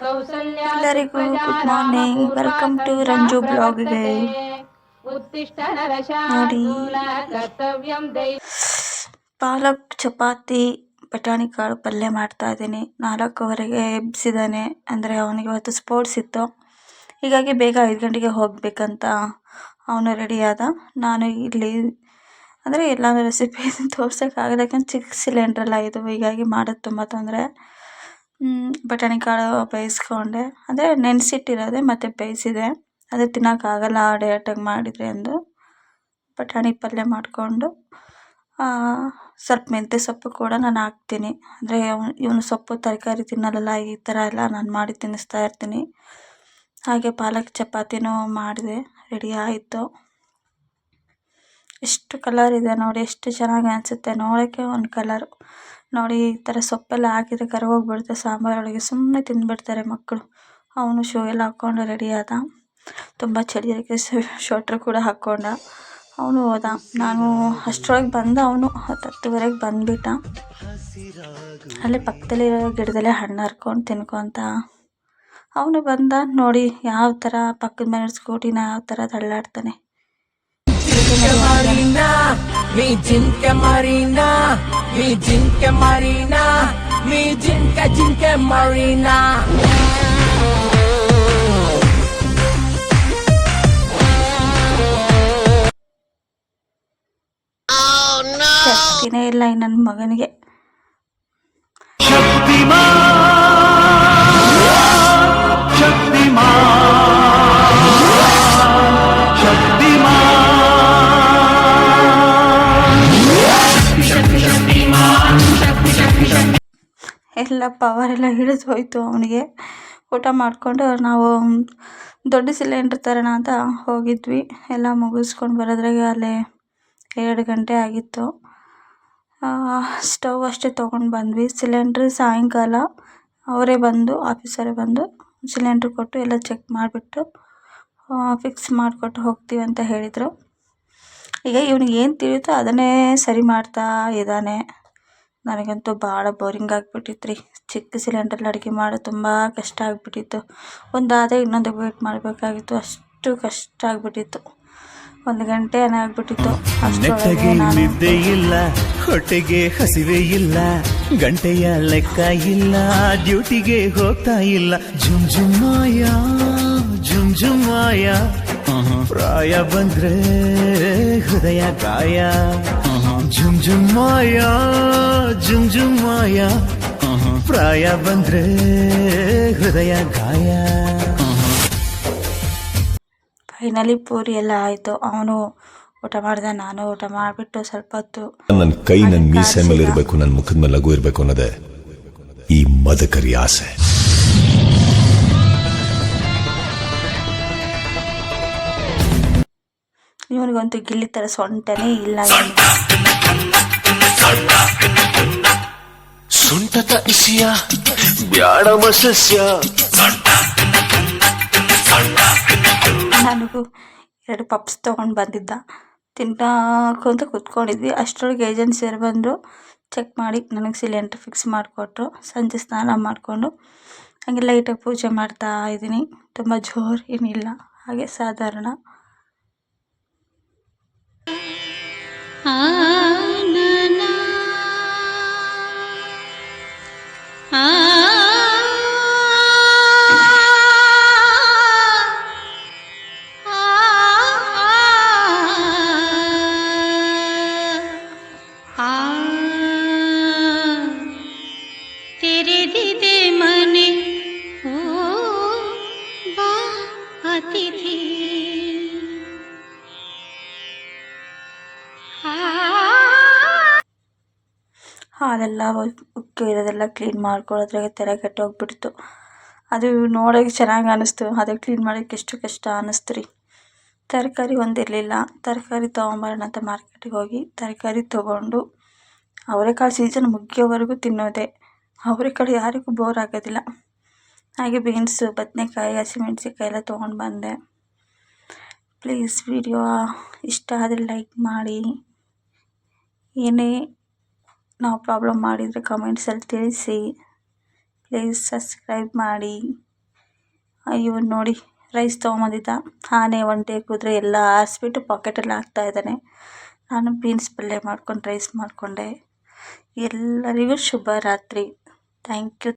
ಎಲ್ಲರಿಗೂ good morning. Welcome to Ranju ಬ್ಲಾಗ್ಗೆ. ನೋಡಿ, ಪಾಲಕ್ ಚಪಾತಿ ಬಟಾಣಿ ಕಾಳು ಪಲ್ಯ ಮಾಡ್ತಾ ಇದ್ದೀನಿ. 4:15ಗೆ ಎಬ್ಸಿದ್ದಾನೆ, ಅಂದರೆ ಅವನಿಗೆ ಇವತ್ತು ಸ್ಪೋರ್ಟ್ಸ್ ಇತ್ತು. ಹೀಗಾಗಿ ಬೇಗ 5 ಗಂಟೆಗೆ ಹೋಗಬೇಕಂತ ಅವನು ರೆಡಿ ಆದ. ನಾನು ಇಲ್ಲಿ ಅಂದರೆ ಎಲ್ಲ ರೆಸಿಪಿ ತೋರ್ಸೋಕ್ಕಾಗಲ್ಲ, ಯಾಕಂದ್ರೆ ಚಿಕ್ಕ ಸಿಲಿಂಡ್ರಲ್ಲ ಇದು, ಹೀಗಾಗಿ ಮಾಡೋದು ತುಂಬ ತೊಂದರೆ. ಬಟಾಣಿ ಕಾಳು ಬೇಯಿಸ್ಕೊಂಡೆ, ಅಂದರೆ ನೆನೆಸಿಟ್ಟಿರೋದೆ ಮತ್ತು ಬೇಯಿಸಿದೆ. ಅದೇ ತಿನ್ನೋಕ್ಕಾಗಲ್ಲ ಡೈರೆಕ್ಟಾಗಿ ಮಾಡಿದರೆ ಅಂದು ಬಟಾಣಿ ಪಲ್ಯ ಮಾಡಿಕೊಂಡು ಸ್ವಲ್ಪ ಮೆಂತ್ಯ ಸೊಪ್ಪು ಕೂಡ ನಾನು ಹಾಕ್ತೀನಿ. ಅಂದರೆ ಇವನು ಸೊಪ್ಪು ತರಕಾರಿ ತಿನ್ನಲ್ಲ, ಈ ಥರ ಎಲ್ಲ ನಾನು ಮಾಡಿ ತಿನ್ನಿಸ್ತಾ ಇರ್ತೀನಿ. ಹಾಗೆ ಪಾಲಕ್ ಚಪಾತಿನೂ ಮಾಡಿದೆ, ರೆಡಿ ಆಯಿತು. ಎಷ್ಟು ಕಲರ್ ಇದೆ ನೋಡಿ, ಎಷ್ಟು ಚೆನ್ನಾಗಿ ಅನಿಸುತ್ತೆ ನೋಡೋಕ್ಕೆ. ಒಂದು ಕಲರು ನೋಡಿ, ಈ ಥರ ಸೊಪ್ಪೆಲ್ಲ ಹಾಕಿದರೆ ಕರಗೋಗ್ಬಿಡುತ್ತೆ ಸಾಂಬಾರೊಳಗೆ, ಸುಮ್ಮನೆ ತಿಂದುಬಿಡ್ತಾರೆ ಮಕ್ಕಳು. ಅವನು ಶೂ ಎಲ್ಲ ಹಾಕ್ಕೊಂಡು ರೆಡಿ ಆದ. ತುಂಬ ಚಳಿ ಇರೋಕ್ಕೆ ಸ್ವೆಟ್ರ್ ಕೂಡ ಹಾಕ್ಕೊಂಡ. ಅವನು ಹೋದ. ನಾನು ಅಷ್ಟರೊಳಗೆ ಬಂದ, ಅವನು 10:10ವರೆಗೆ ಬಂದುಬಿಟ್ಟ. ಅಲ್ಲೇ ಪಕ್ಕದಲ್ಲಿರೋ ಗಿಡದಲ್ಲೇ ಹಣ್ಣು ಹರ್ಕೊಂಡು ತಿನ್ಕೊತ ಅವನು ಬಂದ. ನೋಡಿ ಯಾವ ಥರ ಪಕ್ಕದ ಮನೆ ಸ್ಕೂಟಿನ ಯಾವ ಥರ ತಳ್ಳಾಡ್ತಾನೆ. ಶಕ್ತಿನೇ ಇಲ್ಲ ಈ ನನ್ನ ಮಗನಿಗೆ. ಎಲ್ಲ ಪವರೆಲ್ಲ ಹಿಡಿದು ಹೋಯ್ತು ಅವನಿಗೆ. ಊಟ ಮಾಡಿಕೊಂಡು ನಾವು ದೊಡ್ಡ ಸಿಲಿಂಡ್ರ್ ತರೋಣ ಅಂತ ಹೋಗಿದ್ವಿ. ಎಲ್ಲ ಮುಗಿಸ್ಕೊಂಡು ಬರೋದ್ರಾಗೆ ಅಲ್ಲೇ 2 ಗಂಟೆ ಆಗಿತ್ತು. ಸ್ಟವ್ ಅಷ್ಟೇ ತೊಗೊಂಡು ಬಂದ್ವಿ. ಸಿಲಿಂಡ್ರ್ ಸಾಯಂಕಾಲ ಅವರೇ ಬಂದು, ಆಫೀಸರೇ ಬಂದು ಸಿಲಿಂಡ್ರ್ ಕೊಟ್ಟು ಎಲ್ಲ ಚೆಕ್ ಮಾಡಿಬಿಟ್ಟು ಫಿಕ್ಸ್ ಮಾಡಿಕೊಟ್ಟು ಹೋಗ್ತೀವಿ ಅಂತ ಹೇಳಿದರು. ಈಗ ಇವನಿಗೆ ಏನು ತಿಳಿಯುತ್ತೋ ಅದನ್ನೇ ಸರಿ ಮಾಡ್ತಾ ಇದ್ದಾನೆ. ನನಗಂತೂ ಭಾಳ ಬೋರಿಂಗ್ ಆಗಿಬಿಟ್ಟಿತ್ತು ರೀ. ಚಿಕ್ಕ ಸಿಲಿಂಡ್ರಲ್ಲಿ ಅಡುಗೆ ಮಾಡೋದು ತುಂಬ ಕಷ್ಟ ಆಗಿಬಿಟ್ಟಿತ್ತು. ಒಂದಾದರೆ ಇನ್ನೊಂದಕ್ಕೆ ವೇಟ್ ಮಾಡಬೇಕಾಗಿತ್ತು, ಅಷ್ಟು ಕಷ್ಟ ಆಗಿಬಿಟ್ಟಿತ್ತು. 1 ಗಂಟೆ ಆಗ್ಬಿಟ್ಟಿತ್ತು. ನೆಟ್ಟಗೆ ನಿದ್ದೆ ಇಲ್ಲ, ಹೊಟ್ಟೆಗೆ ಹಸಿವೆ ಇಲ್ಲ, ಗಂಟೆಯ ಲೆಕ್ಕ ಇಲ್ಲ, ಡ್ಯೂಟಿಗೆ ಹೋಗ್ತಾ ಇಲ್ಲ. ಜುಮ್ ಜುಮ್ಮಾಯ ಜುಮ್ ಜುಮ್ಮಾಯ, ಪ್ರಾಯ ಬಂದ್ರೆ ಹೃದಯ ಗಾಯ. ಜುಮ್ ಜುಮ್ಮಾಯ ಜುಮ್ ಜುಮ್ಮಾಯ, ಪ್ರಾಯ ಬಂದ್ರೆ ಹೃದಯ ಗಾಯ. ಫೈನಲಿ ಪೂರಿ ಎಲ್ಲ ಆಯಿತು. ಅವನು ಊಟ ಮಾಡಿದ, ನಾನು ಊಟ ಮಾಡಿಬಿಟ್ಟು ಸ್ವಲ್ಪ ಹೊತ್ತು ನನ್ನ ಕೈ ನನ್ನ ಮೀಸೆ ಮೇಲೆ ಇರಬೇಕು, ನನ್ನ ಮುಖದ ಮೇಲೆ ಲಘು ಇರಬೇಕು ಅನ್ನೋದೇ ಈ ಮದಕರಿ ಆಸೆ. ಇವನಿಗಂತೂ ಗಿಲ್ಲಿ ಥರ ಸೊಂಟನೇ ಇಲ್ಲ. ಸುಂಟತ ಇಸಿಯ ಬ್ಯಾಡಮ ಸಸ್ಯ. ನನಗೂ 2 ಪಪ್ಸ್ ತೊಗೊಂಡು ಬಂದಿದ್ದ, ತಿನ್ನೋಕ್ಕಂತ ಕೂತ್ಕೊಂಡಿದ್ವಿ. ಅಷ್ಟರೊಳಗೆ ಏಜೆನ್ಸಿಯರು ಬಂದರು, ಚೆಕ್ ಮಾಡಿ ನನಗೆ ಸಿಲಿಂಡ್ರ್ ಫಿಕ್ಸ್ ಮಾಡಿಕೊಟ್ರು. ಸಂಜೆ ಸ್ನಾನ ಮಾಡಿಕೊಂಡು ಹಾಗೆ ಲೈಟಾಗಿ ಪೂಜೆ ಮಾಡ್ತಾ ಇದ್ದೀನಿ. ತುಂಬ ಜೋರು ಏನಿಲ್ಲ, ಹಾಗೆ ಸಾಧಾರಣ. ಹಾಲೆಲ್ಲ ಉಕ್ಕಿ ಇರೋದೆಲ್ಲ ಕ್ಲೀನ್ ಮಾಡ್ಕೊಳ್ಳೋದ್ರಾಗೆ ತೆರೆ ಕೆಟ್ಟೋಗ್ಬಿಡ್ತು. ಅದು ನೋಡೋಕ್ಕೆ ಚೆನ್ನಾಗಿ ಅನ್ನಿಸ್ತು, ಅದೇ ಕ್ಲೀನ್ ಮಾಡೋಕ್ಕೆ ಎಷ್ಟು ಕಷ್ಟ ಅನ್ನಿಸ್ತು ರೀ. ತರಕಾರಿ ಒಂದಿರಲಿಲ್ಲ, ತರಕಾರಿ ತೊಗೊಂಬರೋಣ ಅಂತ ಮಾರ್ಕೆಟಿಗೆ ಹೋಗಿ ತರಕಾರಿ ತೊಗೊಂಡು, ಅವರೆಕಾಳು ಸೀಸನ್ ಮುಗಿಯೋವರೆಗೂ ತಿನ್ನೋದೆ. ಅವರೆಕಾಳು ಯಾರಿಗೂ ಬೋರ್ ಆಗೋದಿಲ್ಲ. ಹಾಗೆ ಬೀನ್ಸು, ಬದನೆಕಾಯಿ, ಹಸಿಮೆಣಸಿನ್ಕಾಯಿ ಎಲ್ಲ ತೊಗೊಂಡು ಬಂದೆ. ಪ್ಲೀಸ್ ವಿಡಿಯೋ ಇಷ್ಟ ಆದರೆ ಲೈಕ್ ಮಾಡಿ. ಏನೇ ನಾವು ಪ್ರಾಬ್ಲಮ್ ಮಾಡಿದರೆ ಕಮೆಂಟ್ಸಲ್ಲಿ ತಿಳಿಸಿ. ಪ್ಲೀಸ್ ಸಬ್ಸ್ಕ್ರೈಬ್ ಮಾಡಿ. ಇವನು ನೋಡಿ ರೈಸ್ ತೊಗೊಂಬಂದಿದ್ದ. ಆನೆ ಒಂಟೆ ಕುದುರೆ ಎಲ್ಲ ಆರಿಸ್ಬಿಟ್ಟು ಪಾಕೆಟಲ್ಲಿ ಹಾಕ್ತಾಯಿದ್ದಾನೆ. ನಾನು ಬೀನ್ಸ್ ಪಲ್ಯ ಮಾಡ್ಕೊಂಡು ರೈಸ್ ಮಾಡಿಕೊಂಡೆ. ಎಲ್ಲರಿಗೂ ಶುಭ ರಾತ್ರಿ. Thank you.